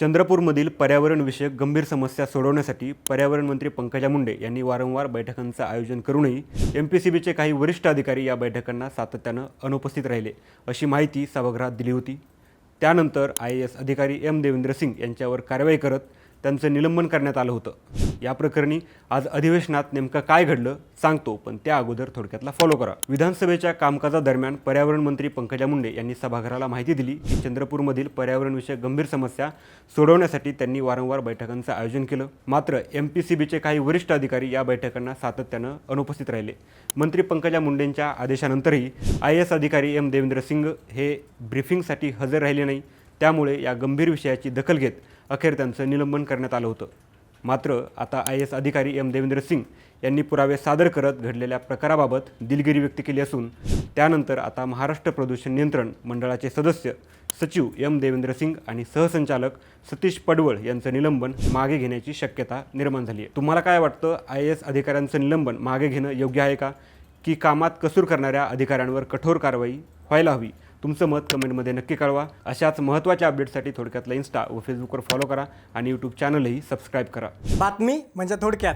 चंद्रपूरमधील पर्यावरणविषयक गंभीर समस्या सोडवण्यासाठी पर्यावरण मंत्री पंकजा मुंडे यांनी वारंवार बैठकांचं आयोजन करूनही एमपीसीबीचे काही वरिष्ठ अधिकारी या बैठकांना सातत्यानं अनुपस्थित राहिले अशी माहिती सभागृहात दिली होती। त्यानंतर IAS अधिकारी देवेंद्र सिंग यांच्यावर कारवाई करत त्यांचं निलंबन करण्यात आलं होतं। या प्रकरणी आज अधिवेशनात नेमकं काय घडलं सांगतो, पण त्या अगोदर थोडक्यातला फॉलो करा। विधानसभेच्या कामकाजादरम्यान पर्यावरण मंत्री पंकजा मुंडे यांनी सभागृहाला माहिती दिली की चंद्रपूरमधील पर्यावरणविषयक गंभीर समस्या सोडवण्यासाठी त्यांनी वारंवार बैठकांचं आयोजन केलं, मात्र एमपीसीबीचे काही वरिष्ठ अधिकारी या बैठकांना सातत्यानं अनुपस्थित राहिले। मंत्री पंकजा मुंडेंच्या आदेशानंतरही IAS अधिकारी देवेंद्र सिंग हे ब्रीफिंगसाठी हजर राहिले नाही। त्यामुळे या गंभीर विषयाची दखल घेत अखेर त्यांचं निलंबन करण्यात आलं होतं। मात्र आता IAS अधिकारी देवेंद्र सिंग यांनी पुरावे सादर करत घडलेल्या प्रकाराबाबत दिलगिरी व्यक्त केली असून त्यानंतर आता महाराष्ट्र प्रदूषण नियंत्रण मंडळाचे सदस्य सचिव देवेंद्र सिंग आणि सहसंचालक सतीश पडवळ यांचं निलंबन मागे घेण्याची शक्यता निर्माण झाली आहे। तुम्हाला काय वाटतं, IAS अधिकाऱ्यांचं निलंबन मागे घेणं योग्य आहे का, की कामात कसूर करणाऱ्या अधिकाऱ्यांवर कठोर कारवाई व्हायला हवी? तुमचं मत कमेंटमध्ये नक्की कळवा। अशाच महत्त्वाच्या अपडेटसाठी थोडक्यातला इंस्टा व फेसबुकवर फॉलो करा आणि यूट्यूब चॅनलही सबस्क्राईब करा। बातमी म्हणजे थोडक्यात।